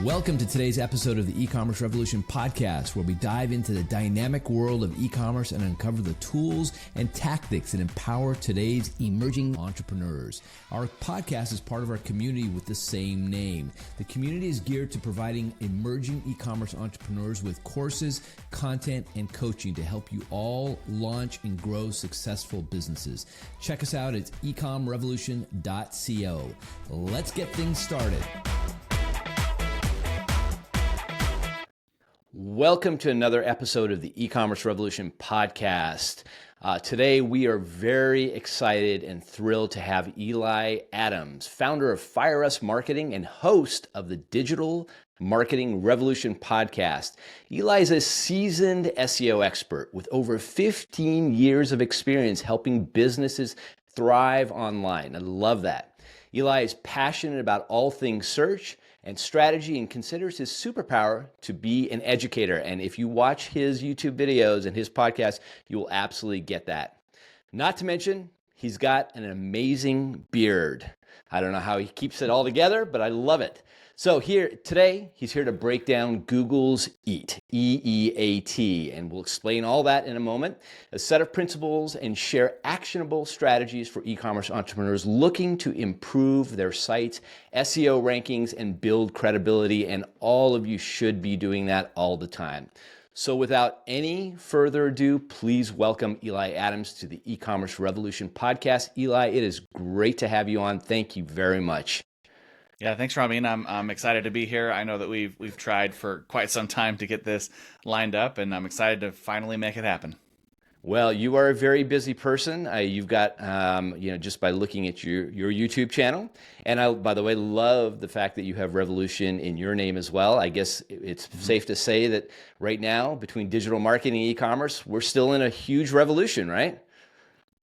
Welcome to today's episode of the E-Commerce Revolution podcast, where we dive into the dynamic world of e-commerce and uncover the tools and tactics that empower today's emerging entrepreneurs. Our podcast is part of our community with the same name. The community is geared to providing emerging e-commerce entrepreneurs with courses, content, and coaching to help you all launch and grow successful businesses. Check us out at ecomrevolution.co. Let's get things started. Welcome to another episode of the E-Commerce Revolution podcast. Today, we are very excited and thrilled to have Eli Adams, founder of Fire Us Marketing and host of the Digital Marketing Revolution podcast. Eli is a seasoned SEO expert with over 15 years of experience helping businesses thrive online. I love that. Eli is passionate about all things search and strategy and considers his superpower to be an educator. And if you watch his YouTube videos and his podcast, you will absolutely get that. Not to mention, he's got an amazing beard. I don't know how he keeps it all together, but I love it. So today, he's here to break down Google's E.E.A.T, E-E.A.T, and we'll explain all that in a moment, a set of principles and share actionable strategies for e-commerce entrepreneurs looking to improve their sites, SEO rankings, and build credibility, and all of you should be doing that all the time. So without any further ado, please welcome Eli Adams to the E-Commerce Revolution podcast. Eli, it is great to have you on. Thank you very much. Yeah, thanks, Ramin. I'm excited to be here. I know that we've tried for quite some time to get this lined up, and I'm excited to finally make it happen. Well, you are a very busy person. You've got, just by looking at your YouTube channel, and I, by the way, love the fact that you have Revolution in your name as well. I guess it's safe to say that right now, between digital marketing and e-commerce, we're still in a huge revolution, right?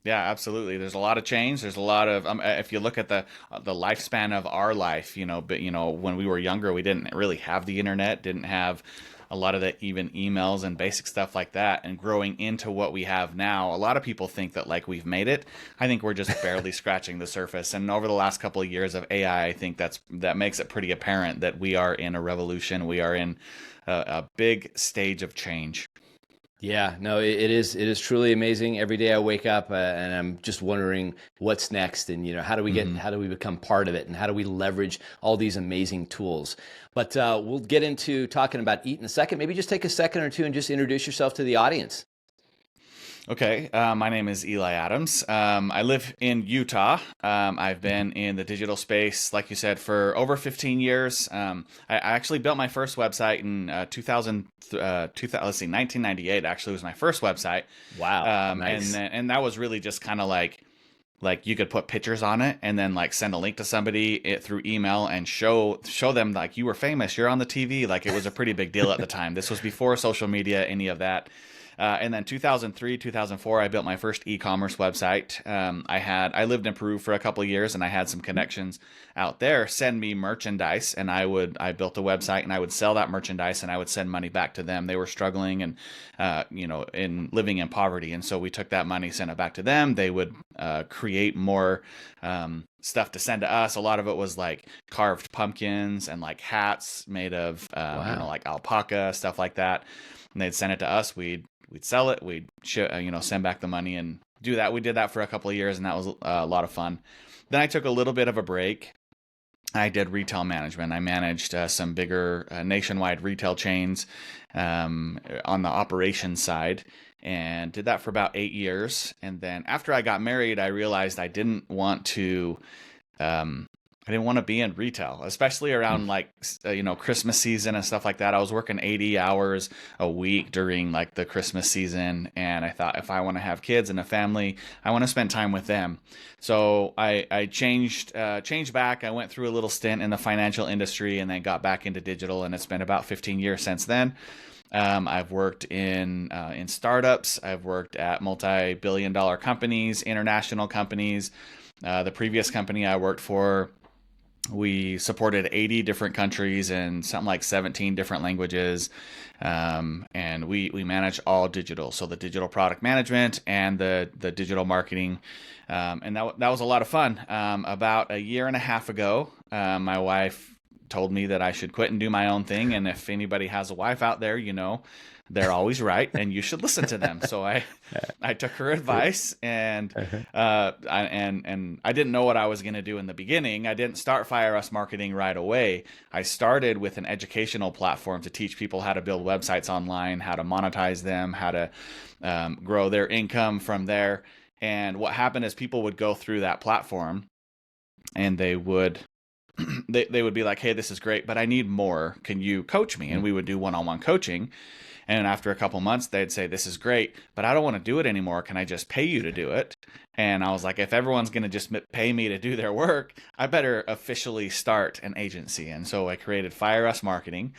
Yeah, absolutely. There's a lot of change. There's a lot of if you look at the lifespan of our life, when we were younger, we didn't really have the internet, didn't have a lot of the even emails and basic stuff like that. And growing into what we have now, a lot of people think that like we've made it. I think we're just barely scratching the surface. And over the last couple of years of AI, I think that makes it pretty apparent that we are in a revolution. We are in a big stage of change. Yeah, no, it is truly amazing. Every day I wake up and I'm just wondering what's next, and how do we become part of it, and how do we leverage all these amazing tools. But we'll get into talking about E.E.A.T in a second. Maybe just take a second or two and just introduce yourself to the audience. Okay, my name is Eli Adams. I live in Utah. I've been in the digital space, like you said, for over 15 years. I actually built my first website in 1998. Actually, was my first website. Wow, nice. And that was really just kind of like you could put pictures on it and then like send a link to somebody through email and show them like you were famous, you're on the TV. Like it was a pretty big deal at the time. This was before social media, any of that. And then 2003, 2004, I built my first e-commerce website. I lived in Peru for a couple of years, and I had some connections out there send me merchandise, and I built a website, and I would sell that merchandise, and I would send money back to them. They were struggling and, in living in poverty. And so we took that money, sent it back to them. They would create more stuff to send to us. A lot of it was like carved pumpkins and like hats made of, like alpaca, stuff like that. And they'd send it to us. We'd sell it. We'd send back the money and do that. We did that for a couple of years, and that was a lot of fun. Then I took a little bit of a break. I did retail management. I managed some bigger nationwide retail chains on the operations side, and did that for about 8 years. And then after I got married, I realized I didn't want to be in retail, especially around Christmas season and stuff like that. I was working 80 hours a week during like the Christmas season. And I thought, if I want to have kids and a family, I want to spend time with them. So I changed back. I went through a little stint in the financial industry and then got back into digital. And it's been about 15 years since then. I've worked in startups. I've worked at multi-billion-dollar companies, international companies. The previous company I worked for, we supported 80 different countries and something like 17 different languages. And we manage all digital. So the digital product management and the digital marketing. And that was a lot of fun. About a year and a half ago, my wife told me that I should quit and do my own thing. And if anybody has a wife out there, they're always right, and you should listen to them. So I took her advice, and I didn't know what I was going to do in the beginning. I didn't start Fire Us Marketing right away. I started with an educational platform to teach people how to build websites online, how to monetize them, how to grow their income from there. And what happened is people would go through that platform, and they would they would be like, hey, this is great, but I need more. Can you coach me? And we would do one-on-one coaching. And after a couple months, they'd say, this is great, but I don't want to do it anymore. Can I just pay you to do it? And I was like, if everyone's going to just pay me to do their work, I better officially start an agency. And so I created Fire Us Marketing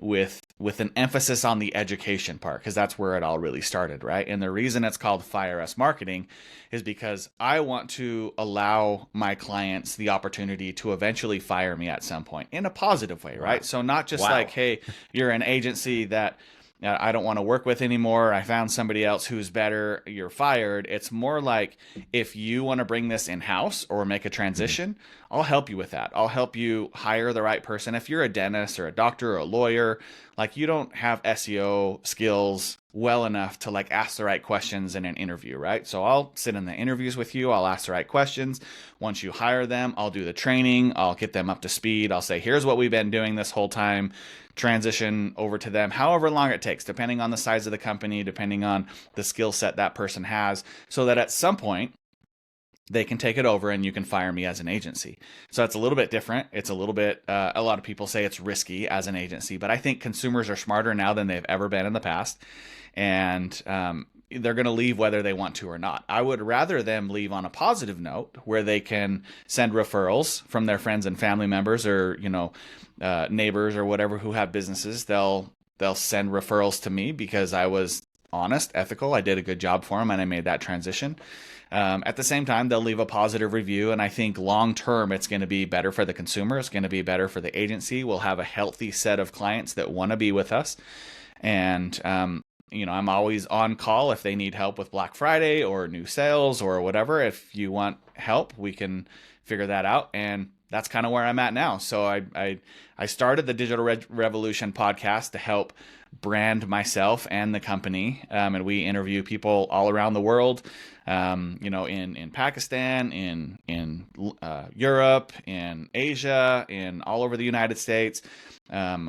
with an emphasis on the education part, because that's where it all really started, right? And the reason it's called Fire Us Marketing is because I want to allow my clients the opportunity to eventually fire me at some point in a positive way, right? So not just like, hey, you're an agency that I don't want to work with anymore. I found somebody else who's better. You're fired. It's more like, if you want to bring this in-house or make a transition, I'll help you with that. I'll help you hire the right person. If you're a dentist or a doctor or a lawyer, like, you don't have SEO skills well enough to like ask the right questions in an interview, right? So I'll sit in the interviews with you. I'll ask the right questions. Once you hire them, I'll do the training. I'll get them up to speed. I'll say, here's what we've been doing this whole time. Transition over to them, however long it takes, depending on the size of the company, depending on the skill set that person has, so that at some point they can take it over and you can fire me as an agency. So it's a little bit different. It's a little bit, a lot of people say it's risky as an agency, but I think consumers are smarter now than they've ever been in the past. And they're going to leave whether they want to or not. I would rather them leave on a positive note, where they can send referrals from their friends and family members, or neighbors or whatever who have businesses. They'll send referrals to me because I was honest, ethical. I did a good job for them, and I made that transition. At the same time, they'll leave a positive review, and I think long term it's going to be better for the consumer. It's going to be better for the agency. We'll have a healthy set of clients that want to be with us, and I'm always on call if they need help with Black Friday or new sales or whatever. If you want help, we can figure that out. And that's kind of where I'm at now. So I started the Digital Revolution podcast to help brand myself and the company. And we interview people all around the world, in Pakistan, in Europe, in Asia, in all over the United States.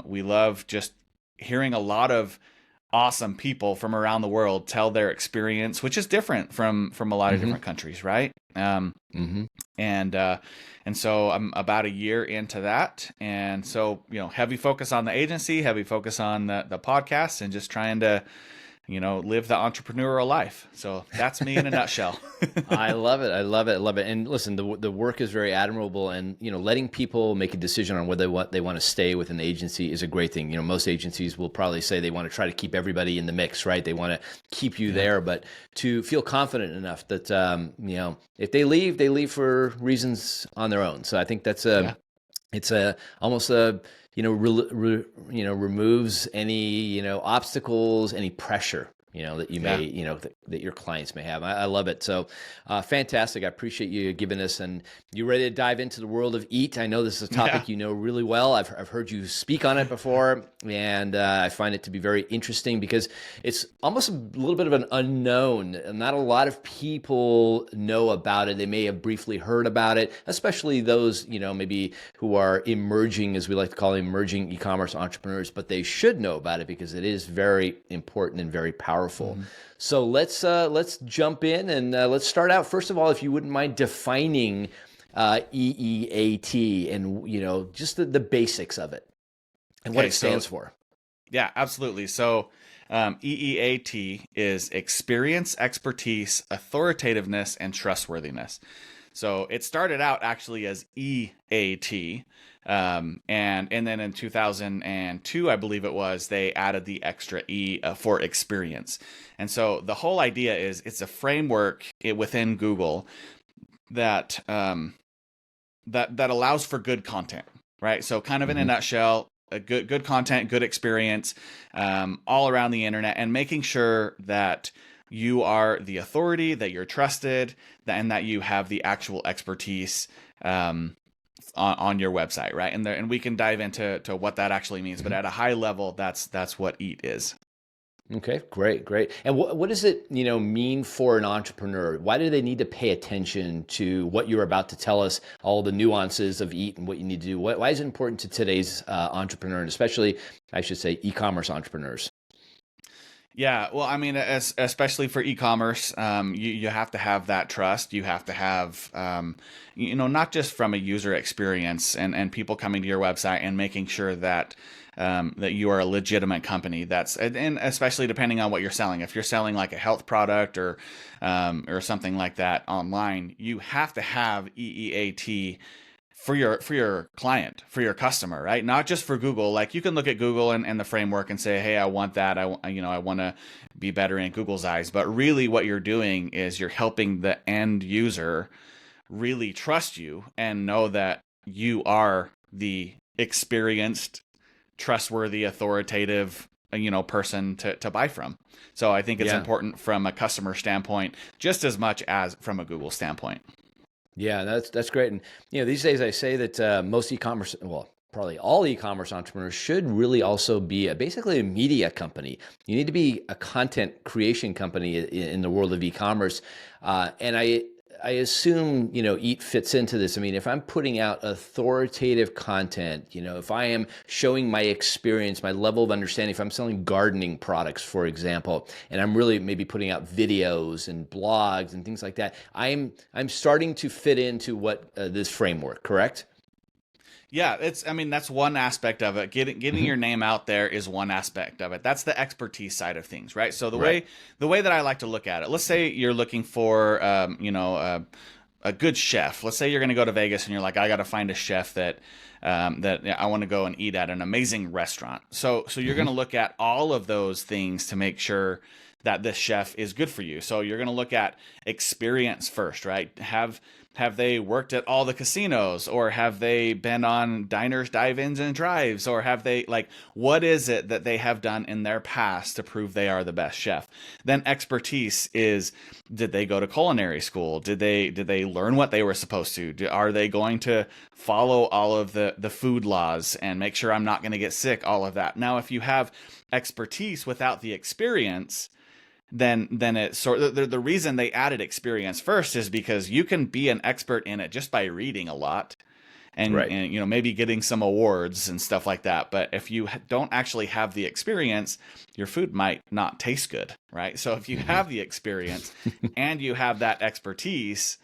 We love just hearing a lot of awesome people from around the world tell their experience, which is different from a lot of different countries, right? And so I'm about a year into that, and so heavy focus on the agency, heavy focus on the podcast, and just trying to live the entrepreneurial life. So that's me in a nutshell. I love it. I love it. I love it. And listen, the work is very admirable, and letting people make a decision on whether they want to stay with an agency is a great thing. Most agencies will probably say they want to try to keep everybody in the mix, right? They want to keep you there, but to feel confident enough that if they leave for reasons on their own. So I think that's it's almost removes any obstacles, any pressure that you may that your clients may have. I love it. So fantastic. I appreciate you giving us, and you ready to dive into the world of E.E.A.T. I know this is a topic you know really well. I've heard you speak on it before, and I find it to be very interesting because it's almost a little bit of an unknown. Not a lot of people know about it. They may have briefly heard about it, especially those maybe who are emerging, as we like to call them, emerging e-commerce entrepreneurs, but they should know about it because it is very important and very powerful. So let's jump in, and let's start out, first of all, if you wouldn't mind defining E.E.A.T and just the basics of it and what it stands for. Yeah, absolutely. So E.E.A.T is experience, expertise, authoritativeness, and trustworthiness. So it started out actually as E.A.T. And then in 2002, I believe it was, they added the extra E for experience. And so the whole idea is it's a framework within Google that that allows for good content, right? So kind of in a nutshell, a good content, good experience, all around the internet, and making sure that you are the authority, that you're trusted, and that you have the actual expertise on your website, right? And we can dive into what that actually means, but at a high level, that's what E.E.A.T is. Okay, great, great. And what does it, mean for an entrepreneur? Why do they need to pay attention to what you're about to tell us, all the nuances of E.E.A.T and what you need to do? Why is it important to today's entrepreneur, and especially, I should say, e-commerce entrepreneurs? Yeah, well, I mean, especially for e-commerce, you have to have that trust. You have to have, not just from a user experience and people coming to your website and making sure that that you are a legitimate company. And especially depending on what you're selling. If you're selling like a health product or something like that online, you have to have E.E.A.T for your client, for your customer, right? Not just for Google. Like you can look at Google and the framework and say, hey, I want that. I want to be better in Google's eyes. But really what you're doing is you're helping the end user really trust you and know that you are the experienced, trustworthy, authoritative, person to buy from. So I think it's important from a customer standpoint, just as much as from a Google standpoint. Yeah, that's great. And these days I say that most e-commerce, well, probably all e-commerce entrepreneurs should really also be basically a media company. You need to be a content creation company in the world of e-commerce. And I assume, E.E.A.T fits into this. I mean, if I'm putting out authoritative content, if I am showing my experience, my level of understanding, if I'm selling gardening products, for example, and I'm really maybe putting out videos and blogs and things like that, I'm starting to fit into what this framework, correct? Yeah, that's one aspect of it. Getting your name out there is one aspect of it. That's the expertise side of things, right? So the way that I like to look at it, let's say you're looking for, a good chef. Let's say you're going to go to Vegas and you're like, I got to find a chef that I want to go and eat at an amazing restaurant. So you're going to look at all of those things to make sure that this chef is good for you. So you're going to look at experience first, right? Have they worked at all the casinos, or have they been on diners, dive-ins, and drives, or have they, like, what is it that they have done in their past to prove they are the best chef? Then expertise is, did they go to culinary school? Did they learn what they were supposed to? Are they going to follow all of the food laws and make sure I'm not going to get sick? All of that. Now, if you have expertise without the experience, then it's sort of the reason they added experience first is because you can be an expert in it just by reading a lot and maybe getting some awards and stuff like that. But if you don't actually have the experience, your food might not taste good, right? So if you have the experience and you have that expertise,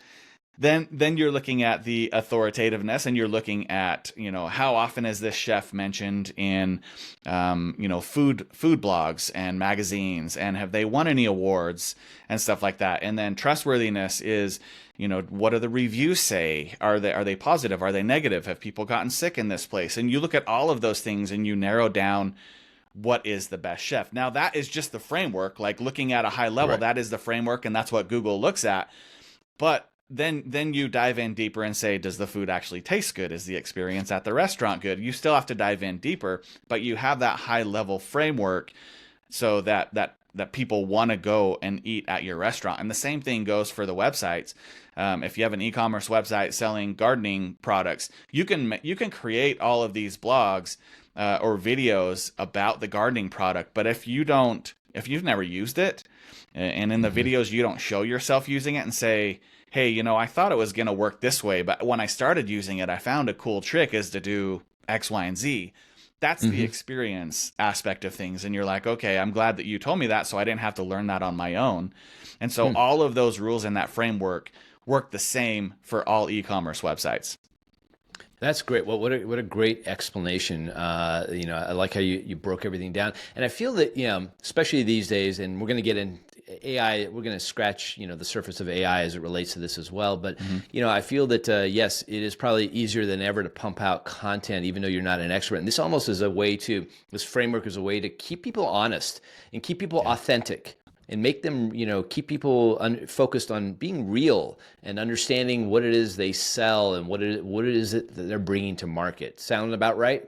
then you're looking at the authoritativeness, and you're looking at, how often is this chef mentioned in, food blogs and magazines, and have they won any awards and stuff like that. And then trustworthiness is, what do the reviews say? Are they positive? Are they negative? Have people gotten sick in this place? And you look at all of those things and you narrow down what is the best chef. Now that is just the framework, like looking at a high level, that is the framework, and that's what Google looks at. But then you dive in deeper and say, does the food actually taste good? Is the experience at the restaurant good? You still have to dive in deeper, but you have that high level framework so that people want to go and eat at your restaurant. And the same thing goes for the websites. If you have an e-commerce website selling gardening products, you can create all of these blogs or videos about the gardening product. But if you've never used it, and in the videos you don't show yourself using it and say, hey, I thought it was going to work this way, but when I started using it, I found a cool trick is to do X, Y, and Z. That's the experience aspect of things. And you're like, okay, I'm glad that you told me that, so I didn't have to learn that on my own. And so all of those rules in that framework work the same for all e-commerce websites. That's great. Well, what a great explanation. I like how you broke everything down. And I feel that, especially these days, and we're going to get in AI, we're going to scratch, the surface of AI as it relates to this as well. But, I feel that, yes, it is probably easier than ever to pump out content, even though you're not an expert. And this almost is this framework is a way to keep people honest and keep people authentic. And make them, keep people focused on being real and understanding what it is they sell and what it is that they're bringing to market. Sound about right?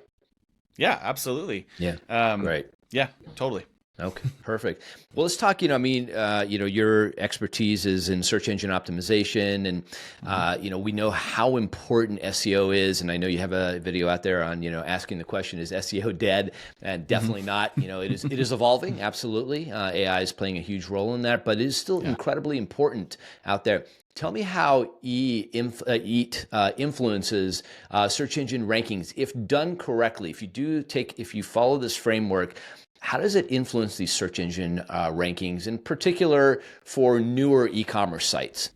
Yeah, absolutely. Yeah, great. Yeah, totally. Okay, perfect. Well, let's talk, your expertise is in search engine optimization and, Mhm. we know how important SEO is. And I know you have a video out there on, asking the question, is SEO dead? And Mhm. definitely not. It is evolving. Absolutely. AI is playing a huge role in that, but it is still Yeah. incredibly important out there. Tell me how E.E.A.T influences search engine rankings. If done correctly, if you follow this framework, how does it influence these search engine rankings, in particular for newer e-commerce sites?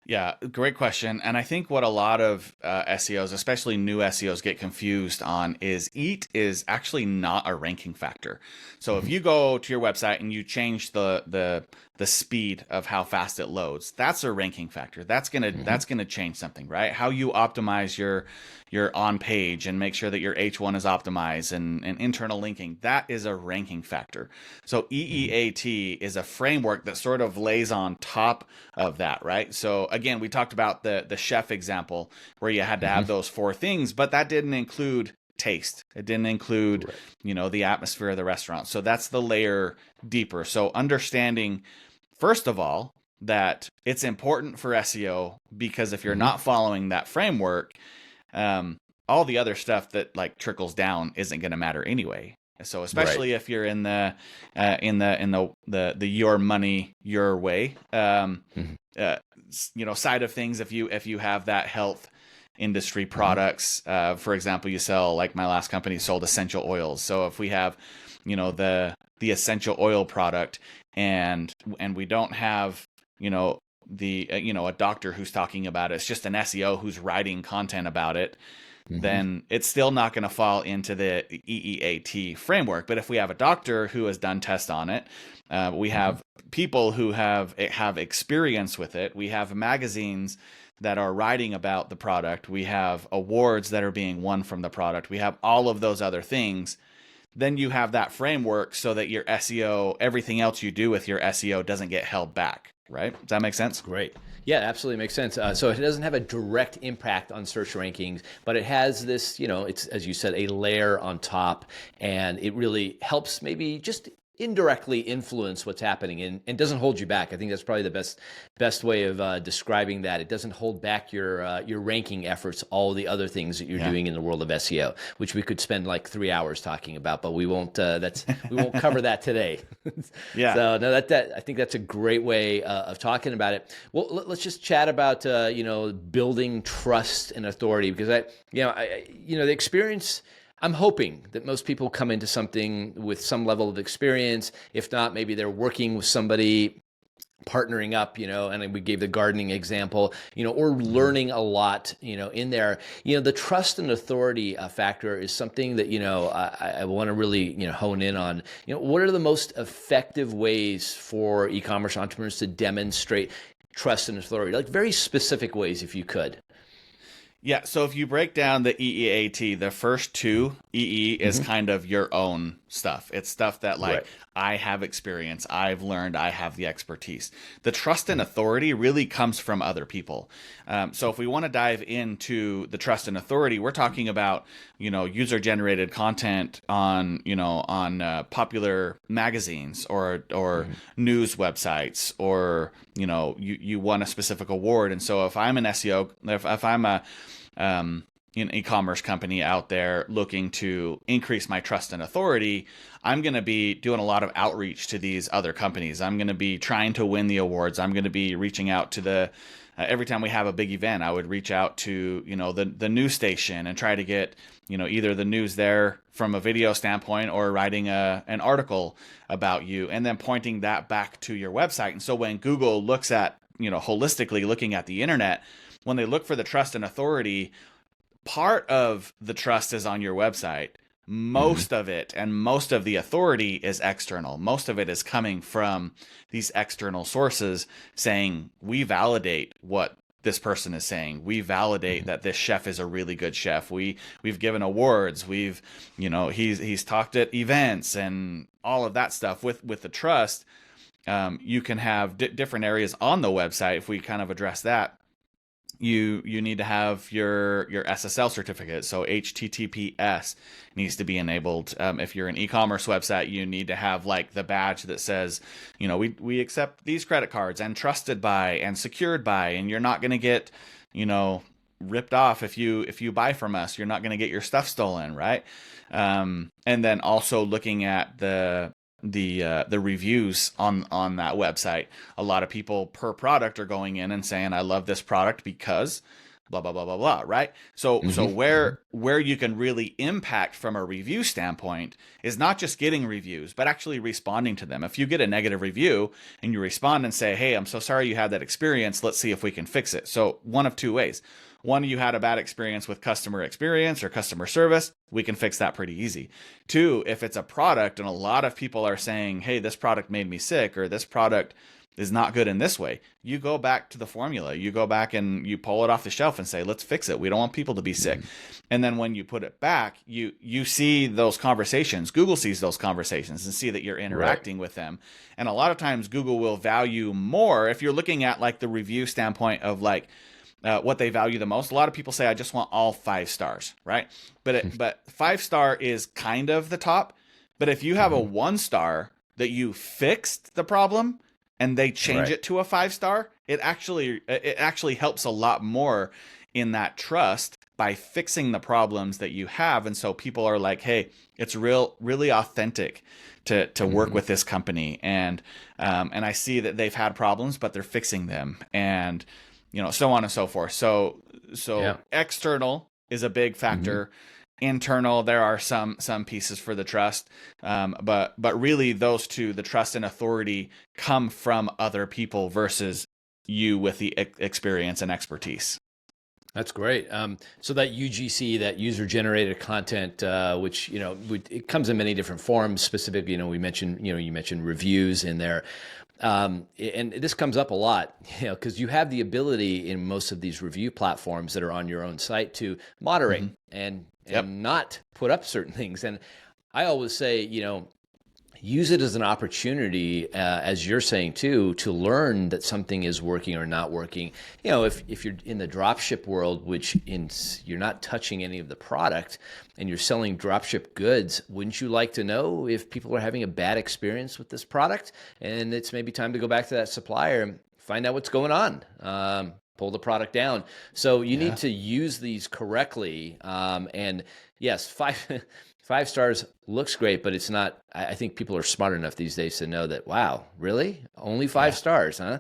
Yeah, great question. And I think what a lot of SEOs, especially new SEOs, get confused on is EAT is actually not a ranking factor. So if Mhm. you go to your website and you change the speed of how fast it loads, that's a ranking factor. Mhm. That's gonna change something, right? How you optimize your on page and make sure that your H1 is optimized and internal linking, that is a ranking factor. So Mhm. EEAT is a framework that sort of lays on top of that, right? So again, we talked about the chef example where you had to have Mhm. those four things, but that didn't include taste. It didn't include, Correct. the atmosphere of the restaurant. So that's the layer deeper. So understanding, first of all, that it's important for SEO because if you're Mhm. not following that framework, um, all the other stuff that like trickles down isn't going to matter anyway. So Right. especially if you're in the your money your way Mhm. uh, side of things, if you have that health industry Mhm. products, for example, you sell, like my last company sold essential oils. So if we have the essential oil product and we don't have you know a doctor who's talking about it, it's just an SEO who's writing content about it, Mhm. then it's still not going to fall into the EEAT framework. But if we have a doctor who has done tests on it, we Mhm. have people who have experience with it. We have magazines that are writing about the product. We have awards that are being won from the product. We have all of those other things. Then you have that framework so that your SEO, everything else you do with your SEO doesn't get held back, right? Does that make sense? Great. Yeah, absolutely makes sense. So it doesn't have a direct impact on search rankings, but it has this, it's, as you said, a layer on top, and it really helps maybe just indirectly influence what's happening and doesn't hold you back. I think that's probably the best way of describing that. It doesn't hold back your ranking efforts, all the other things that you're Yeah. doing in the world of SEO, which we could spend like 3 hours talking about, but we won't cover that today. Yeah. So no, that I think that's a great way of talking about it. Well, let's just chat about building trust and authority, because the experience. I'm hoping that most people come into something with some level of experience. If not, maybe they're working with somebody, partnering up, and we gave the gardening example, or Mhm. learning a lot, in there. The trust and authority factor is something that, I want to really, hone in on. What are the most effective ways for e-commerce entrepreneurs to demonstrate trust and authority? Like very specific ways, if you could. Yeah, so if you break down the EEAT, the first two, EE is Hmm. kind of your own stuff. It's stuff that, like, Right. I have experience, I've learned, I have the expertise. The trust and Hmm. authority really comes from other people. So if we want to dive into the trust and authority, we're talking about, user generated content on popular magazines or Hmm. news websites, or you won a specific award. And so if I'm an SEO, if I'm um, an e-commerce company out there looking to increase my trust and authority, I'm going to be doing a lot of outreach to these other companies. I'm going to be trying to win the awards. I'm going to be reaching out to the every time we have a big event, I would reach out to the news station and try to get either the news there from a video standpoint, or writing an article about you and then pointing that back to your website. And so when Google looks at holistically looking at the internet, when they look for the trust and authority, part of the trust is on your website. Hmm. Most of it and most of the authority is external. Most of it is coming from these external sources saying, we validate what this person is saying. We validate Hmm. that this chef is a really good chef. We've given awards. He's talked at events and all of that stuff. With the trust, you can have different areas on the website. If we kind of address that, you need to have your SSL certificate. So HTTPS needs to be enabled. If you're an e-commerce website, you need to have like the badge that says, we accept these credit cards and trusted by and secured by, and you're not going to get, ripped off if you buy from us. You're not going to get your stuff stolen, right? And then also looking at the reviews on that website. A lot of people per product are going in and saying, I love this product because blah blah blah blah blah, right? So where you can really impact from a review standpoint is not just getting reviews, but actually responding to them. If you get a negative review and you respond and say, hey, I'm so sorry you had that experience, let's see if we can fix it. So one of two ways. One, you had a bad experience with customer experience or customer service. We can fix that pretty easy. Two, if it's a product and a lot of people are saying, hey, this product made me sick, or this product is not good in this way, you go back to the formula. You go back and you pull it off the shelf and say, let's fix it. We don't want people to be sick. And then when you put it back, you see those conversations. Google sees those conversations and see that you're interacting with them. And a lot of times Google will value more if you're looking at like the review standpoint of like, what they value the most. A lot of people say, I just want all 5 stars, right? But 5-star is kind of the top. But if you have a 1-star that you fixed the problem and they change it to a 5-star, it actually helps a lot more in that trust by fixing the problems that you have. And so people are like, hey, it's really authentic to work with this company. And I see that they've had problems, but they're fixing them. And so on and so forth. So external is a big factor. Internal, there are some pieces for the trust. But really those two, the trust and authority, come from other people versus you with the experience and expertise. That's great. So that UGC, that user generated content, which, it comes in many different forms. Specifically, you mentioned reviews in there. And this comes up a lot, because you have the ability in most of these review platforms that are on your own site to moderate and not put up certain things. And I always say, use it as an opportunity, as you're saying too, to learn that something is working or not working. If you're in the dropship world, you're not touching any of the product and you're selling dropship goods, wouldn't you like to know if people are having a bad experience with this product? And it's maybe time to go back to that supplier and find out what's going on. Pull the product down. So you need to use these correctly. And yes, 5 stars looks great, but it's not. I think people are smart enough these days to know that, wow, really? Only 5 stars, huh?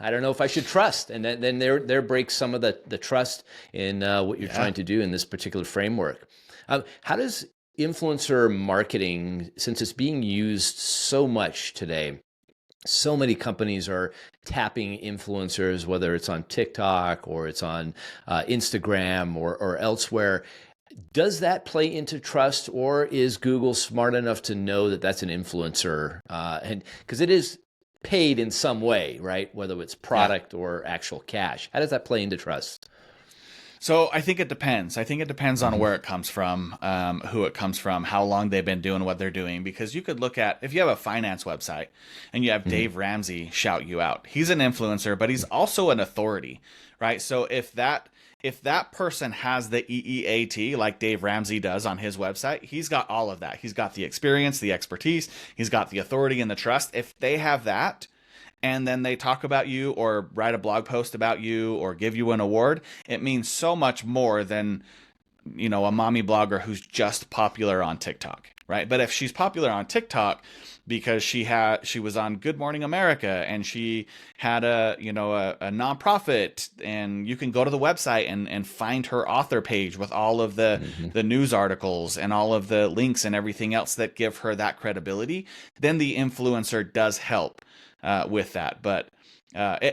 I don't know if I should trust. And then there breaks some of the trust in what you're trying to do in this particular framework. How does influencer marketing, since it's being used so much today, so many companies are tapping influencers, whether it's on TikTok or it's on Instagram or elsewhere. Does that play into trust, or is Google smart enough to know that that's an influencer? And because it is paid in some way, right? Whether it's product or actual cash. How does that play into trust? So I think it depends. I think it depends on where it comes from, who it comes from, how long they've been doing what they're doing. Because you could look at, if you have a finance website and you have Dave Ramsey shout you out, he's an influencer, but he's also an authority, right? So if that person has the E.E.A.T like Dave Ramsey does on his website, he's got all of that. He's got the experience, the expertise, he's got the authority and the trust. If they have that, and then they talk about you or write a blog post about you or give you an award, it means so much more than, a mommy blogger who's just popular on TikTok, right? But if she's popular on TikTok because she was on Good Morning America and she had a nonprofit, and you can go to the website and find her author page with all of the news articles and all of the links and everything else that give her that credibility, then the influencer does help with that. But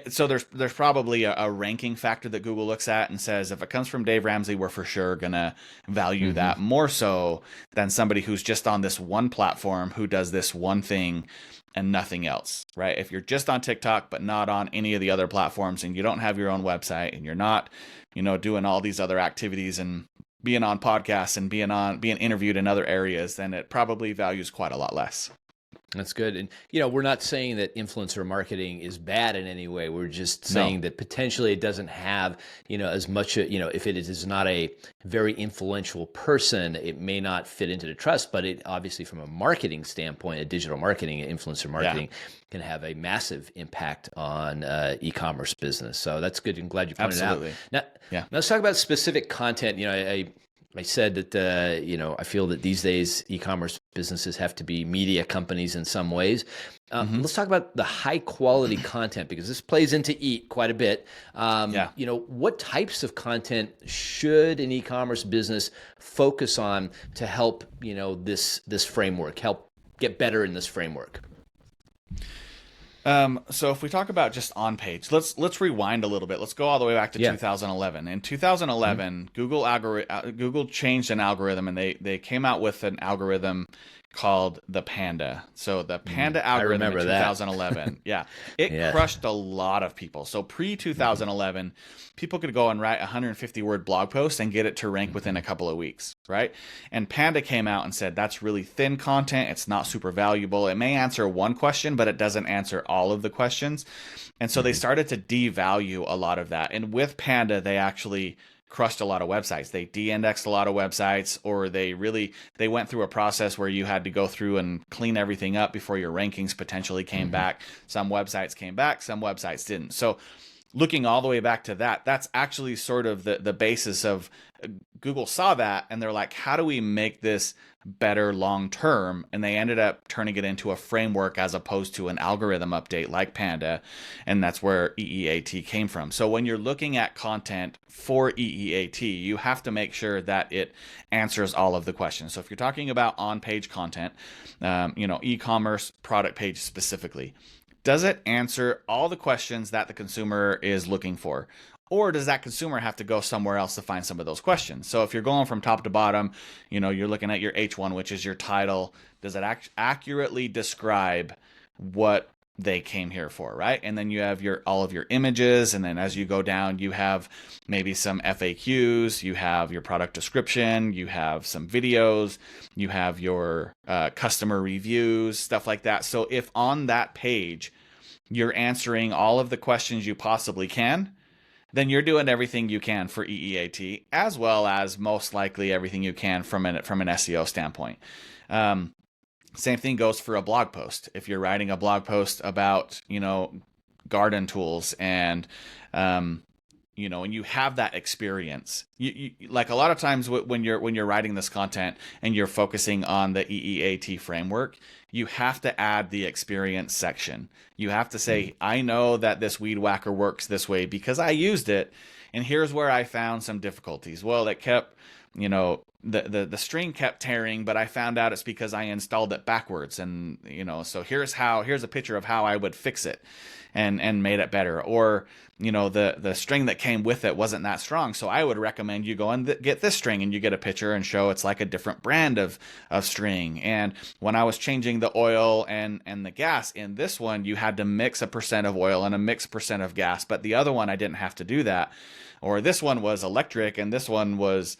so there's probably a ranking factor that Google looks at and says, if it comes from Dave Ramsey, we're for sure gonna value that more so than somebody who's just on this one platform who does this one thing and nothing else, right? If you're just on TikTok but not on any of the other platforms, and you don't have your own website, and you're not doing all these other activities and being on podcasts and being interviewed in other areas, then it probably values quite a lot less. That's good. And, we're not saying that influencer marketing is bad in any way. We're just No. saying that potentially it doesn't have, as much, if it is not a very influential person, it may not fit into the trust. But it obviously, from a marketing standpoint, a digital marketing, influencer Yeah. marketing can have a massive impact on e-commerce business. So that's good. I'm glad you pointed it out. Absolutely. Now, Yeah. let's talk about specific content. I said that, I feel that these days e-commerce businesses have to be media companies in some ways. Hmm. Let's talk about the high quality content, because this plays into E.E.A.T quite a bit. Yeah. What types of content should an e-commerce business focus on to help, this framework, help get better in this framework? So if we talk about just on page, let's rewind a little bit. Let's go all the way back to Yeah. 2011. In 2011, Google changed an algorithm, and they came out with an algorithm called the Panda. So the Panda algorithm in remember that. 2011, yeah, it Yeah. crushed a lot of people. So pre 2011, people could go and write a 150-word blog post and get it to rank within a couple of weeks, right? And Panda came out and said that's really thin content. It's not super valuable. It may answer one question, but it doesn't answer all of the questions. And so they started to devalue a lot of that. And with Panda, they actually crushed a lot of websites. They de-indexed a lot of websites, or they went through a process where you had to go through and clean everything up before your rankings potentially came back. Some websites came back, some websites didn't. So looking all the way back to that, that's actually sort of the basis of Google saw that, and they're like, how do we make this better long term? And they ended up turning it into a framework as opposed to an algorithm update like Panda, and that's where E.E.A.T came from. So when you're looking at content for E.E.A.T, you have to make sure that it answers all of the questions. So if you're talking about on-page content, e-commerce product page specifically, does it answer all the questions that the consumer is looking for? Or does that consumer have to go somewhere else to find some of those questions? So if you're going from top to bottom, you're looking at your H1, which is your title. Does it accurately describe what they came here for, right? And then you have all of your images, and then as you go down, you have maybe some FAQs, you have your product description, you have some videos, you have your customer reviews, stuff like that. So if on that page you're answering all of the questions you possibly can, then you're doing everything you can for E.E.A.T, as well as most likely everything you can from an SEO standpoint. Same thing goes for a blog post. If you're writing a blog post about, garden tools and, and you have that experience, you like a lot of times when you're writing this content and you're focusing on the E.E.A.T framework, you have to add the experience section. You have to say, I know that this weed whacker works this way because I used it, and here's where I found some difficulties. Well, it kept, the string kept tearing, but I found out it's because I installed it backwards, and so here's a picture of how I would fix it and made it better. Or the string that came with it wasn't that strong, so I would recommend you go and get this string, and you get a picture and show it's like a different brand of string. And when I was changing the oil and the gas in this one, you had to mix a percent of oil and a mix percent of gas, but the other one I didn't have to do that. Or this one was electric and this one was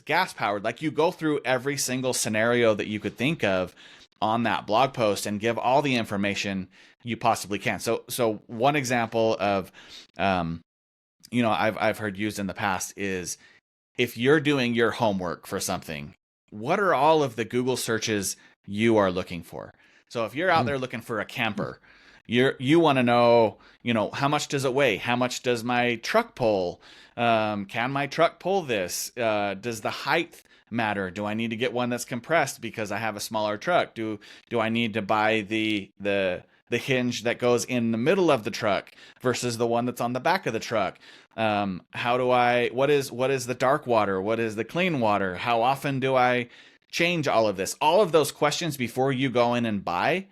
gas powered. Like, you go through every single scenario that you could think of on that blog post and give all the information you possibly can. So one example of, I've heard used in the past is, if you're doing your homework for something, what are all of the Google searches you are looking for? So if you're out there looking for a camper, you want to know, how much does it weigh? How much does my truck pull? Can my truck pull this? Does the height matter? Do I need to get one that's compressed because I have a smaller truck? Do I need to buy the hinge that goes in the middle of the truck versus the one that's on the back of the truck? What is the dark water? What is the clean water? How often do I change all of this? All of those questions before you go in and buy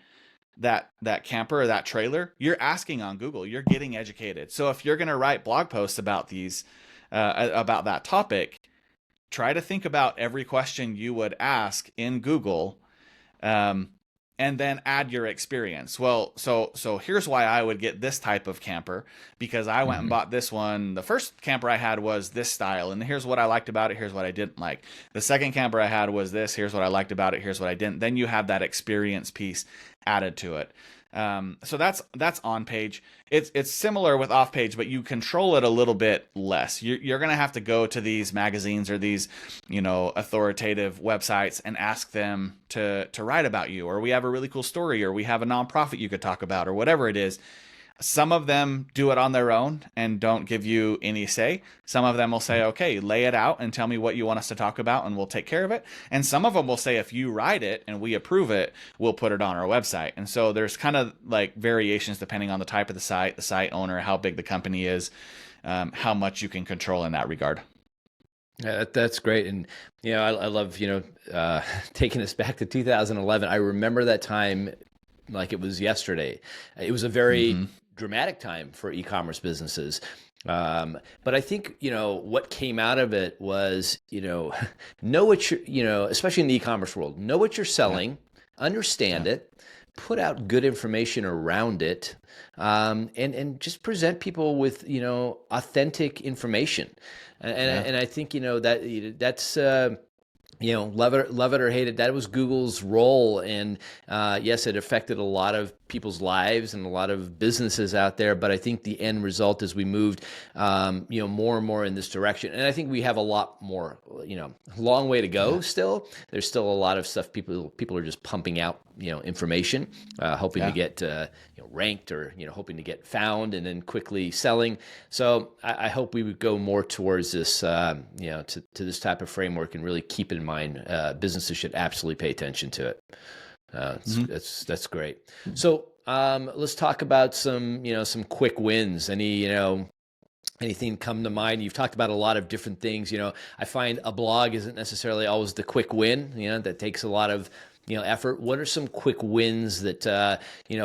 that camper or that trailer, you're asking on Google. You're getting educated. So if you're going to write blog posts about these, about that topic, try to think about every question you would ask in Google, and then add your experience. Well, so here's why I would get this type of camper, because I went and Mm-hmm. bought this one. The first camper I had was this style, and here's what I liked about it, here's what I didn't like. The second camper I had was this, here's what I liked about it, here's what I didn't. Then you have that experience piece added to it. So that's on page. It's similar with off page, but you control it a little bit less. You're gonna have to go to these magazines or these, authoritative websites and ask them to write about you, or we have a really cool story, or we have a nonprofit you could talk about, or whatever it is. Some of them do it on their own and don't give you any say. Some of them will say, okay, lay it out and tell me what you want us to talk about and we'll take care of it. And some of them will say, if you write it and we approve it, we'll put it on our website. And so there's kind of like variations depending on the type of the site owner, how big the company is, how much you can control in that regard. Yeah, that's great. And, I love, taking us back to 2011. I remember that time like it was yesterday. It was a very dramatic time for e-commerce businesses. But I think, what came out of it was, know what you're, especially in the e-commerce world, know what you're selling, understand it, put out good information around it, and just present people with, authentic information. And I think, that's, love it or hate it, that was Google's role. And yes, it affected a lot of people's lives and a lot of businesses out there. But I think the end result is we moved, more and more in this direction. And I think we have a lot more, long way to go still. There's still a lot of stuff people are just pumping out, information, hoping to get ranked or, hoping to get found and then quickly selling. So I hope we would go more towards this, to this type of framework and really keep in mind businesses should absolutely pay attention to it. That's great. So let's talk about some quick wins. Anything come to mind? You've talked about a lot of different things. I find a blog isn't necessarily always the quick win. That takes a lot of effort. What are some quick wins that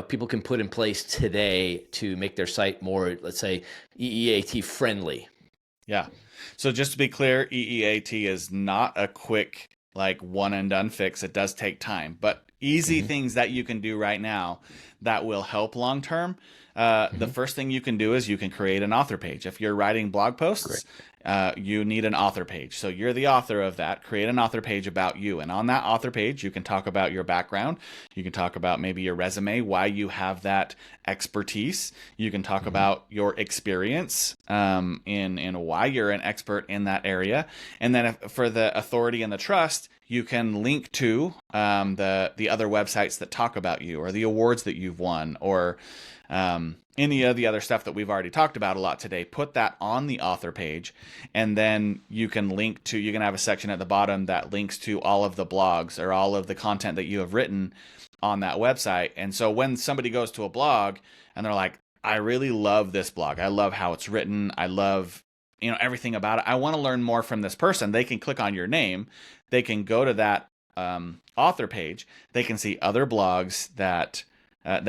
people can put in place today to make their site more, let's say, E.E.A.T friendly? Yeah. So just to be clear, E.E.A.T is not a quick, like, one and done fix. It does take time, but easy things that you can do right now that will help long term. The first thing you can do is you can create an author page. If you're writing blog posts, you need an author page. So you're the author of that. Create an author page about you. And on that author page, you can talk about your background. You can talk about maybe your resume, why you have that expertise. You can talk about your experience in why you're an expert in that area. And then for the authority and the trust, you can link to the other websites that talk about you, or the awards that you've won, or any of the other stuff that we've already talked about a lot today. Put that on the author page, and then you can have a section at the bottom that links to all of the blogs or all of the content that you have written on that website. And so when somebody goes to a blog and they're like, I really love this blog, I love how it's written, I love everything about it, I want to learn more from this person, they can click on your name, they can go to that author page, they can see other blogs that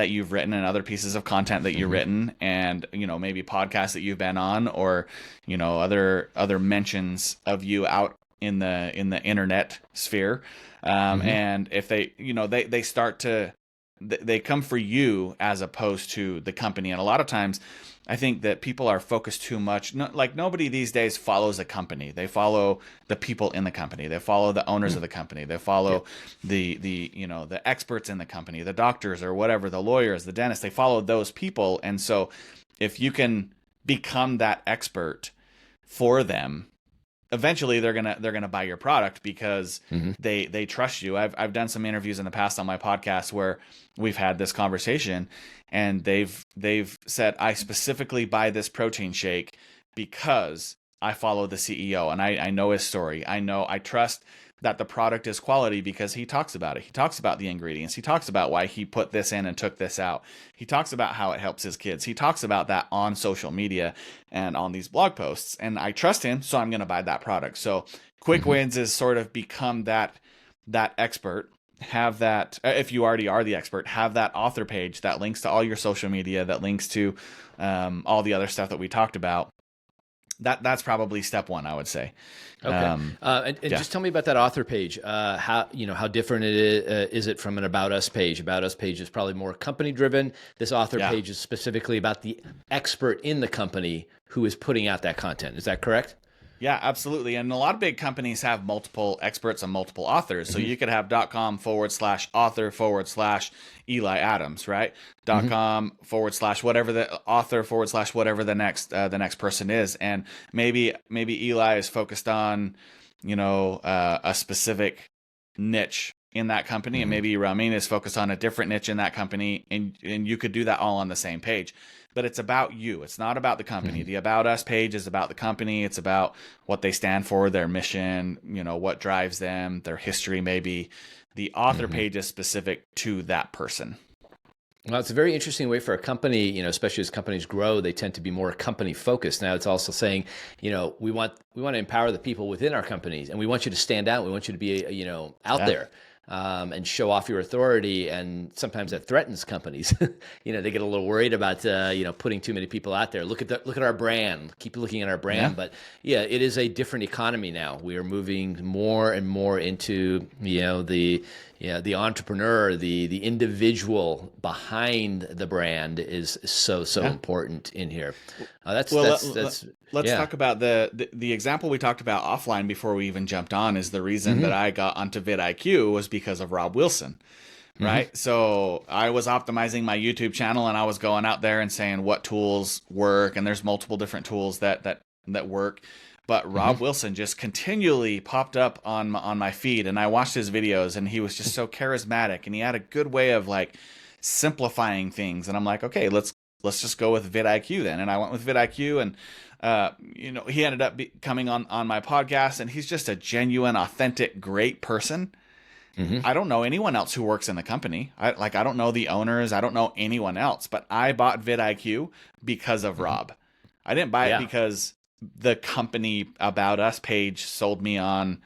you've written and other pieces of content that you've written, and maybe podcasts that you've been on, or other mentions of you out in the internet sphere. And if they start to they come for you as opposed to the company. And a lot of times I think that people are focused too much. Like, nobody these days follows a company. They follow the people in the company. They follow the owners of the company. They follow the experts in the company, the doctors or whatever, the lawyers, the dentists. They follow those people. And so if you can become that expert for them, eventually they're gonna buy your product because they trust you. I've done some interviews in the past on my podcast where we've had this conversation, and they've said, I specifically buy this protein shake because I follow the CEO and I know his story. I trust that the product is quality because he talks about it. He talks about the ingredients. He talks about why he put this in and took this out. He talks about how it helps his kids. He talks about that on social media and on these blog posts. And I trust him, so I'm going to buy that product. So quick wins is sort of become that expert. Have that, if you already are the expert, have that author page that links to all your social media, that links to all the other stuff that we talked about. that's probably step one, I would say. Okay. And just tell me about that author page. How different is it from an About Us page? About Us page is probably more company driven. This author Yeah. page is specifically about the expert in the company who is putting out that content. Is that correct? Yeah, absolutely. And a lot of big companies have multiple experts and multiple authors. So you could have .com/author/Eli Adams, right? .com/ whatever the author / whatever the next person is. And maybe Eli is focused on, a specific niche in that company, and maybe Ramin is focused on a different niche in that company, and you could do that all on the same page. But it's about you. It's not about the company. The About Us page is about the company. It's about what they stand for, their mission, what drives them, their history maybe. The author page is specific to that person. Well, it's a very interesting way for a company, especially as companies grow, they tend to be more company focused. Now it's also saying, we want to empower the people within our companies, and we want you to stand out. We want you to be, out there. And show off your authority, and sometimes that threatens companies. They get a little worried about putting too many people out there. Look at our brand. Keep looking at our brand. But yeah, it is a different economy now. We are moving more and more into the entrepreneur, the individual behind the brand is so important in here. Let's talk about the example we talked about offline before we even jumped on. Is the reason that I got onto vidIQ was because of Rob Wilson, right? So I was optimizing my YouTube channel, and I was going out there and saying what tools work, and there's multiple different tools that work. But Rob Wilson just continually popped up on my feed, and I watched his videos, and he was just so charismatic, and he had a good way of like simplifying things. And I'm like, okay, let's just go with vidIQ then. And I went with vidIQ, and he ended up coming on my podcast, and he's just a genuine, authentic, great person. I don't know anyone else who works in the company. I don't know the owners. I don't know anyone else, but I bought vidIQ because of Rob. I didn't buy it because the company About Us page sold me on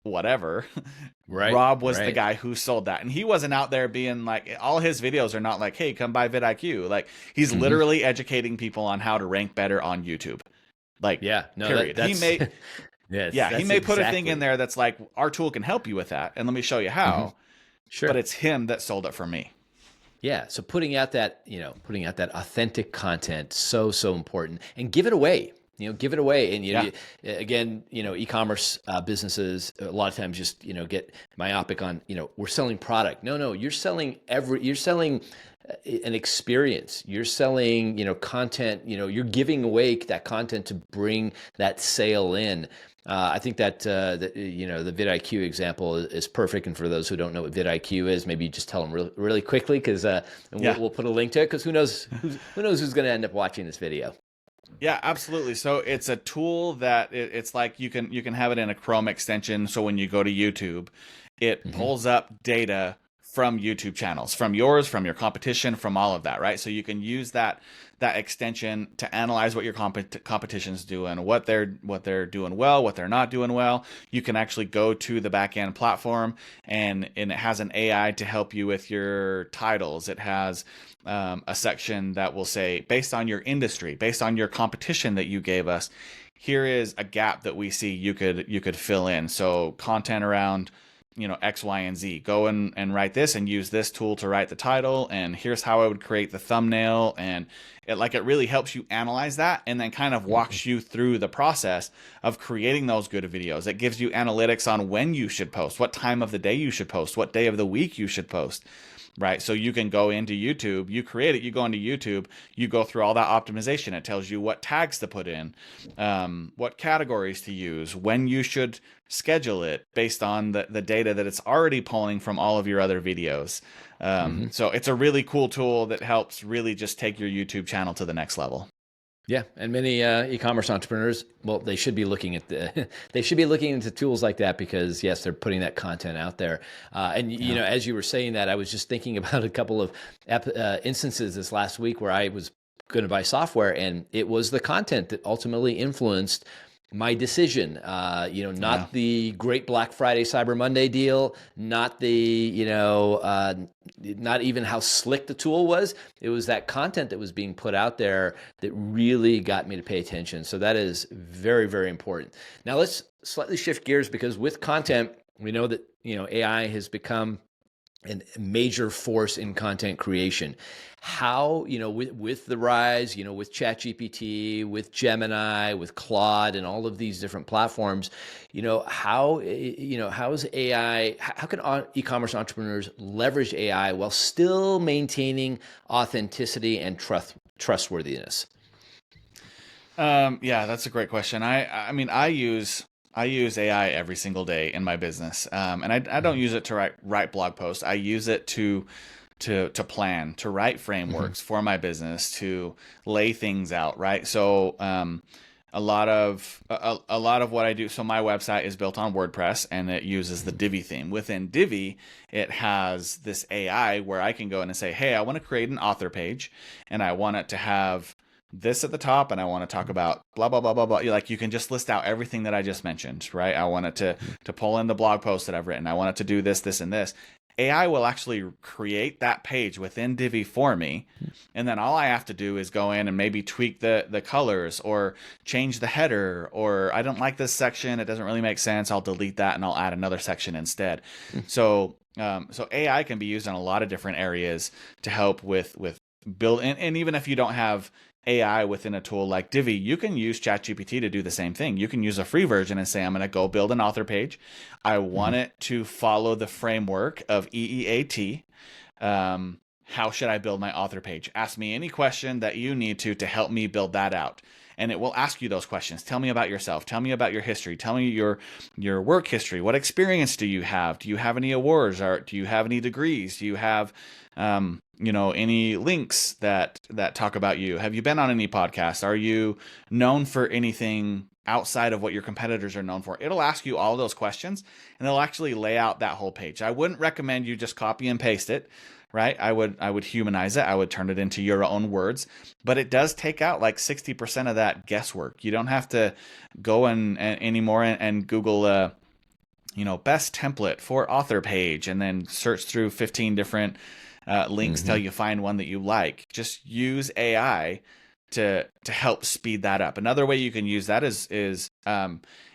whatever. Right. Rob was the guy who sold that. And he wasn't out there being like, all his videos are not like, hey, come buy vidIQ. Like, he's literally educating people on how to rank better on YouTube. Like, period. He may he may put a thing in there that's like, our tool can help you with that, and let me show you how. Sure. But it's him that sold it for me. Yeah. So putting out that authentic content, so important, and give it away. Give it away. And again, e-commerce businesses a lot of times just get myopic on we're selling product. No, you're selling an experience. You're selling content. You're giving away that content to bring that sale in. I think that the vidIQ example is perfect. And for those who don't know what vidIQ is, maybe you just tell them really quickly, because we'll put a link to it, because who knows who's going to end up watching this video. Yeah, absolutely. So it's a tool that it's like you can have it in a Chrome extension. So when you go to YouTube, it pulls up data from YouTube channels, from yours, from your competition, from all of that, right? So you can use that extension to analyze what your competition's doing, what they're doing well, what they're not doing well. You can actually go to the back-end platform, and it has an AI to help you with your titles. It has a section that will say, based on your industry, based on your competition that you gave us, here is a gap that we see you could fill in. So content around X, Y, and Z. Go and write this, and use this tool to write the title, and here's how I would create the thumbnail. And it really helps you analyze that, and then kind of walks you through the process of creating those good videos. It gives you analytics on when you should post, what time of the day you should post, what day of the week you should post. Right. So you can go into YouTube, you create it, you go into YouTube, you go through all that optimization. It tells you what tags to put in, what categories to use, when you should schedule it based on the data that it's already pulling from all of your other videos. So it's a really cool tool that helps really just take your YouTube channel to the next level. Yeah, and many e-commerce entrepreneurs, well, they should be looking at into tools like that, because yes, they're putting that content out there. As you were saying that, I was just thinking about a couple of instances this last week where I was going to buy software, and it was the content that ultimately influenced my decision, Yeah. not the great Black Friday Cyber Monday deal, not the, not even how slick the tool was. It was that content that was being put out there that really got me to pay attention. So that is very, very important. Now let's slightly shift gears, because with content, we know that, AI has become a major force in content creation. How, with the rise, with ChatGPT, with Gemini, with Claude, and all of these different platforms, how is AI, how can e-commerce entrepreneurs leverage AI while still maintaining authenticity and trustworthiness? Yeah, that's a great question. I mean, I use AI every single day in my business, and I don't use it to write blog posts. I use it to plan, to write Mm-hmm. frameworks for my business, to lay things out, right? So a lot of what I do. So my website is built on WordPress, and it uses the Divi theme. Within Divi, it has this AI where I can go in and say, hey, I want to create an author page, and I want it to have this at the top, and I want to talk about blah blah blah blah blah. Like, you can just list out everything that I just mentioned, right? I want it to pull in the blog post that I've written. I want it to do this, this, and this. AI will actually create that page within Divi for me, and then all I have to do is go in and maybe tweak the colors, or change the header, or I don't like this section, it doesn't really make sense, I'll delete that and I'll add another section instead. So AI can be used in a lot of different areas to help with build, and even if you don't have AI within a tool like Divi, you can use ChatGPT to do the same thing. You can use a free version and say, I'm going to go build an author page. I want it to follow the framework of E.E.A.T. How should I build my author page? Ask me any question that you need to help me build that out. And it will ask you those questions. Tell me about yourself. Tell me about your history. Tell me your work history. What experience do you have? Do you have any awards? Or do you have any degrees? Do you have any links that talk about you? Have you been on any podcasts? Are you known for anything outside of what your competitors are known for? It'll ask you all those questions, and it'll actually lay out that whole page. I wouldn't recommend you just copy and paste it, right? I would humanize it. I would turn it into your own words, but it does take out like 60% of that guesswork. You don't have to go and anymore and Google best template for author page, and then search through 15 different links till you find one that you like. Just use AI to help speed that up. Another way you can use that is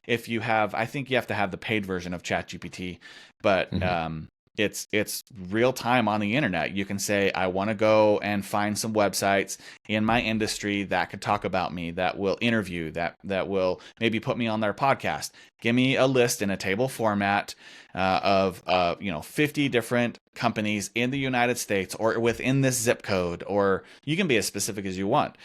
if you have, I think you have to have the paid version of ChatGPT, but it's real time on the internet. You can say, I want to go and find some websites in my industry that could talk about me, that will interview, that will maybe put me on their podcast. Give me a list in a table format of 50 different companies in the United States or within this zip code, or you can be as specific as you want,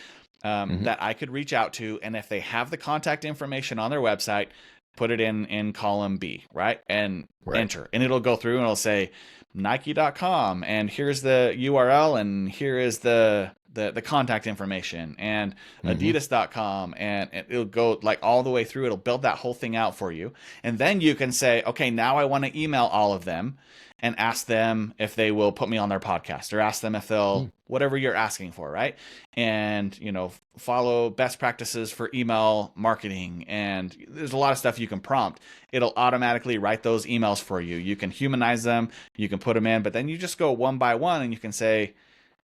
that I could reach out to. And if they have the contact information on their website, put it in column B, right? And enter. And it'll go through and it'll say Nike.com, and here's the URL, and here is the contact information, and Adidas.com, and it'll go like all the way through. It'll build that whole thing out for you. And then you can say, okay, now I want to email all of them and ask them if they will put me on their podcast, or ask them if they'll, whatever you're asking for, right? And, follow best practices for email marketing. And there's a lot of stuff you can prompt. It'll automatically write those emails for you. You can humanize them, you can put them in, but then you just go one by one, and you can say,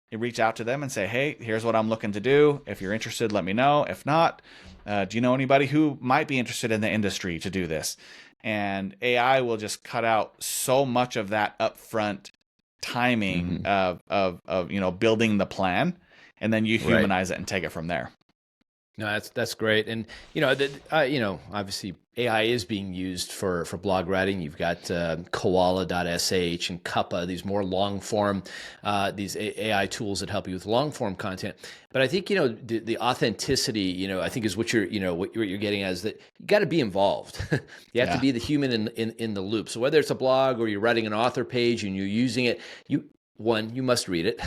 you reach out to them and say, hey, here's what I'm looking to do. If you're interested, let me know. If not, do you know anybody who might be interested in the industry to do this? And AI will just cut out so much of that upfront timing of building the plan, and then you humanize it and take it from there. No, that's great. And obviously AI is being used for blog writing. You've got koala.sh and Cuppa, these more long form, these AI tools that help you with long form content. But I think the authenticity, I think is what you're getting at, is that you got to be involved. You have to be the human in the loop. So whether it's a blog or you're writing an author page and you're using it, you must read it.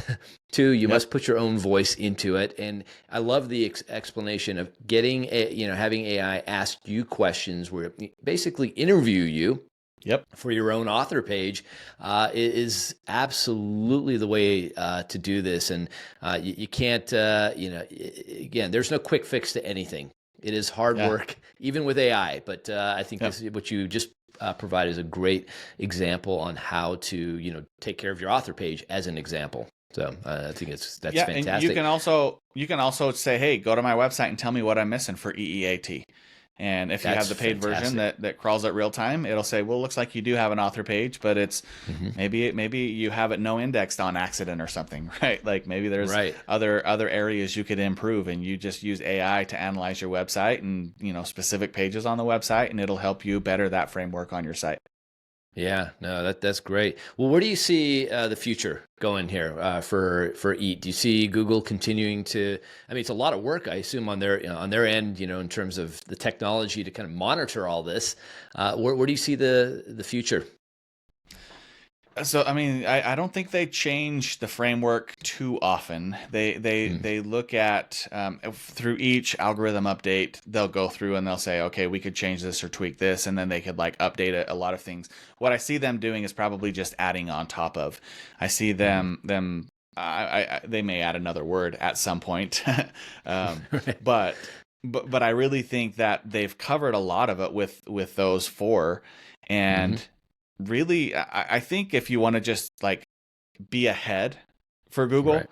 Two, you must put your own voice into it. And I love the explanation of having AI ask you questions where it basically interview you. For your own author page is absolutely the way to do this. And you can't, again, there's no quick fix to anything. It is hard Yeah. work, even with AI. But I think Yep. this what you just provided is a great example on how to, take care of your author page as an example. So I think that's Yeah, and fantastic. you can also say, hey, go to my website and tell me what I'm missing for E.E.A.T. And if you have That's the paid version fantastic. that crawls at real time, it'll say, well, looks like you do have an author page, but it's Hmm. maybe you have it no indexed on accident or something, right? Like maybe there's Right. other areas you could improve, and you just use AI to analyze your website and specific pages on the website, and it'll help you better that framework on your site. Yeah, no, that's great. Well, where do you see the future going here for Eat? Do you see Google continuing to? I mean, it's a lot of work, I assume, on their end, in terms of the technology to kind of monitor all this. Where do you see the future? So I mean, I don't think they change the framework too often. Mm, They look at through each algorithm update, they'll go through and they'll say, okay, we could change this or tweak this, and then they could like update a lot of things. What I see them doing is probably just adding on top of. I see hmm. them. They may add another word at some point, um, Right. but I really think that they've covered a lot of it with those four, Hmm. and really, I think if you want to just like be ahead for Right. Google,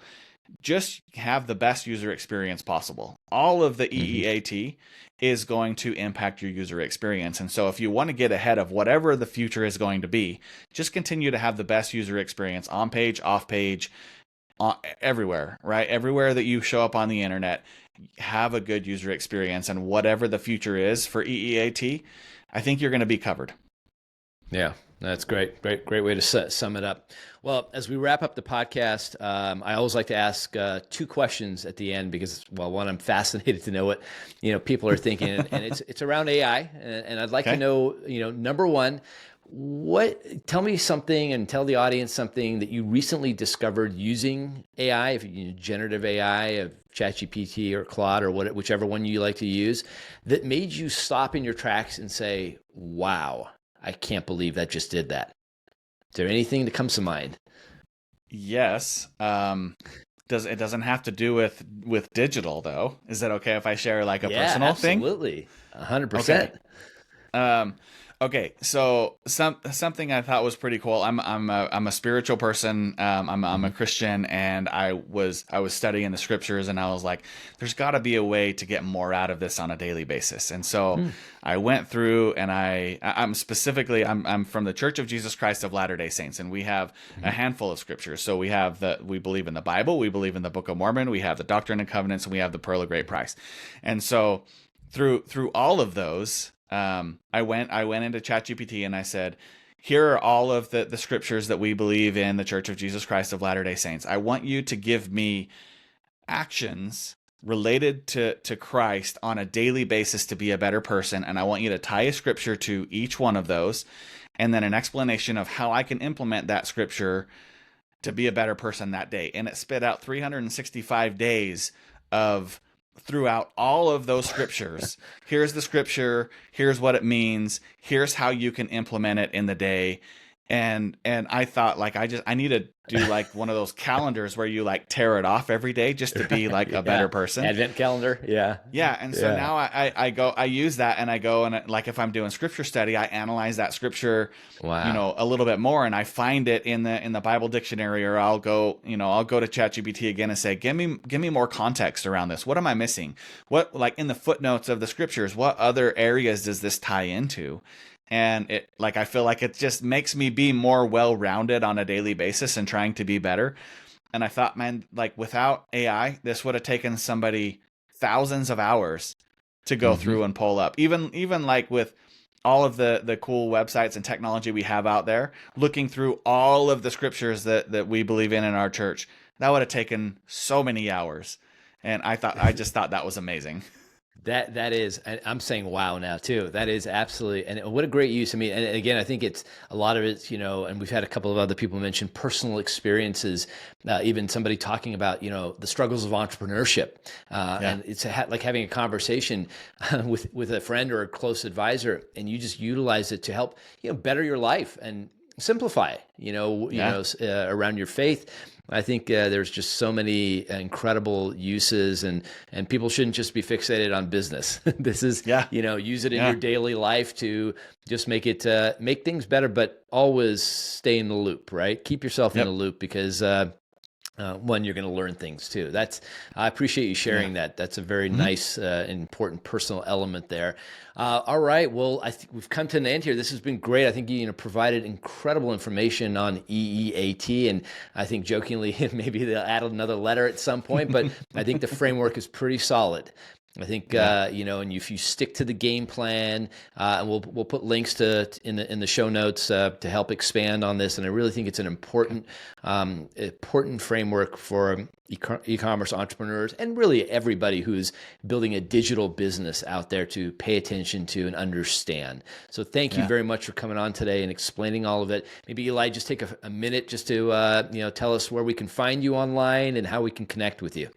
just have the best user experience possible. All of the Hmm. E.E.A.T is going to impact your user experience. And so if you want to get ahead of whatever the future is going to be, just continue to have the best user experience on page, off page, everywhere, right? Everywhere that you show up on the internet, have a good user experience. And whatever the future is for E.E.A.T, I think you're going to be covered. Yeah, that's great. Great way to sum it up. Well, as we wrap up the podcast, I always like to ask two questions at the end because, well, one, I'm fascinated to know what people are thinking, and it's around AI, and I'd like to Okay. know, number one, tell me something and tell the audience something that you recently discovered using AI, if generative AI, of ChatGPT or Claude or whichever one you like to use, that made you stop in your tracks and say, "Wow, I can't believe that just did that." Is there anything that comes to mind? Yes. Doesn't have to do with digital though. Is that okay if I share like a Yeah, personal thing? absolutely. Okay. 100%. Um, okay, so something I thought was pretty cool. I'm a spiritual person. I'm a Hmm. Christian, and I was studying the scriptures, and I was like, there's got to be a way to get more out of this on a daily basis. And so Hmm. I went through, and I'm specifically I'm from the Church of Jesus Christ of Latter-day Saints, and we have a Hmm. handful of scriptures. So we believe in the Bible, we believe in the Book of Mormon, we have the Doctrine and Covenants, and we have the Pearl of Great Price. And so through all of those, I went into ChatGPT and I said, here are all of the scriptures that we believe in the Church of Jesus Christ of Latter-day Saints. I want you to give me actions related to Christ on a daily basis to be a better person, and I want you to tie a scripture to each one of those, and then an explanation of how I can implement that scripture to be a better person that day. And it spit out 365 days of throughout all of those scriptures. Here's the scripture, here's what it means, here's how you can implement it in the day. And I thought like I need to do like one of those calendars where you like tear it off every day just to be like a better Yeah. person. Advent calendar. Yeah. Yeah, and so Yeah. now I use that, and I go and like if I'm doing scripture study, I analyze that scripture, Wow. a little bit more, and I find it in the Bible dictionary, or I'll go to ChatGPT again and say, give me more context around this. What am I missing? What, like, in the footnotes of the scriptures, what other areas does this tie into? And it, like, I feel like it just makes me be more well-rounded on a daily basis and trying to be better. And I thought, man, like without AI, this would have taken somebody thousands of hours to go Hmm. through and pull up. Even like with all of the cool websites and technology we have out there, looking through all of the scriptures that we believe in our church, that would have taken so many hours. And I just thought that was amazing. That is, and I'm saying wow now too. That is absolutely, and what a great use. I mean, and again, I think it's a lot of it's, and we've had a couple of other people mention personal experiences, even somebody talking about, the struggles of entrepreneurship. Yeah. And it's like having a conversation with a friend or a close advisor, and you just utilize it to help, better your life. And simplify, around your faith. I think there's just so many incredible uses, and people shouldn't just be fixated on business. This is, use it in your daily life to just make things better, but always stay in the loop, right? Keep yourself in the loop, because one, you're going to learn things too. I appreciate you sharing that. That's a very nice, important personal element there. All right. Well, we've come to an end here. This has been great. I think you provided incredible information on E.E.A.T, and I think jokingly, maybe they'll add another letter at some point, but I think the framework is pretty solid. I think and if you stick to the game plan, and we'll put links in the show notes to help expand on this. And I really think it's an important framework for e-commerce entrepreneurs and really everybody who's building a digital business out there to pay attention to and understand. So thank you very much for coming on today and explaining all of it. Maybe Eli, just take a minute just to tell us where we can find you online and how we can connect with you.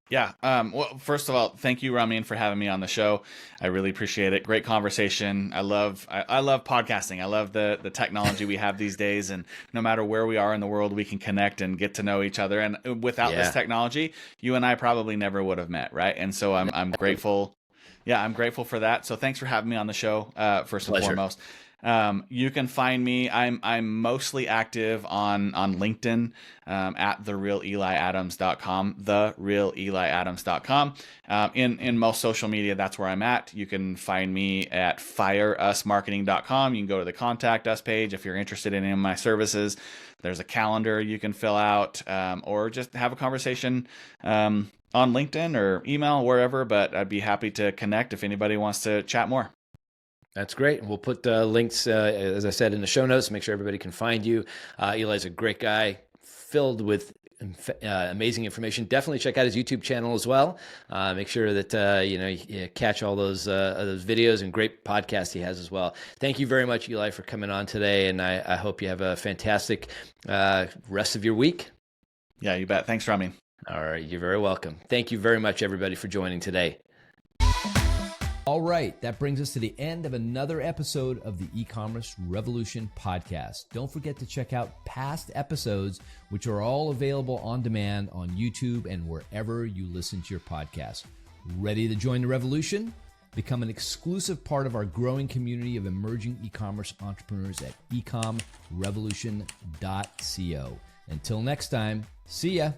Yeah. Well, first of all, thank you, Ramin, for having me on the show. I really appreciate it. Great conversation. I love podcasting. I love the technology we have these days, and no matter where we are in the world, we can connect and get to know each other. And without this technology, you and I probably never would have met, right? And so I'm grateful. Yeah, I'm grateful for that. So thanks for having me on the show. First and foremost. You can find me. I'm mostly active on LinkedIn at therealeliadams.com, therealeliadams.com. In most social media, that's where I'm at. You can find me at fireusmarketing.com. You can go to the contact us page if you're interested in any of my services. There's a calendar you can fill out, or just have a conversation on LinkedIn or email, wherever. But I'd be happy to connect if anybody wants to chat more. That's great. We'll put links, as I said, in the show notes. Make sure everybody can find you. Eli's a great guy, filled with amazing information. Definitely check out his YouTube channel as well. Make sure that you catch all those videos, and great podcast he has as well. Thank you very much, Eli, for coming on today, and I hope you have a fantastic rest of your week. Yeah, you bet. Thanks, Rami. All right, you're very welcome. Thank you very much, everybody, for joining today. All right, that brings us to the end of another episode of the E-Commerce Revolution podcast. Don't forget to check out past episodes, which are all available on demand on YouTube and wherever you listen to your podcast. Ready to join the revolution? Become an exclusive part of our growing community of emerging e-commerce entrepreneurs at ecomrevolution.co. Until next time, see ya.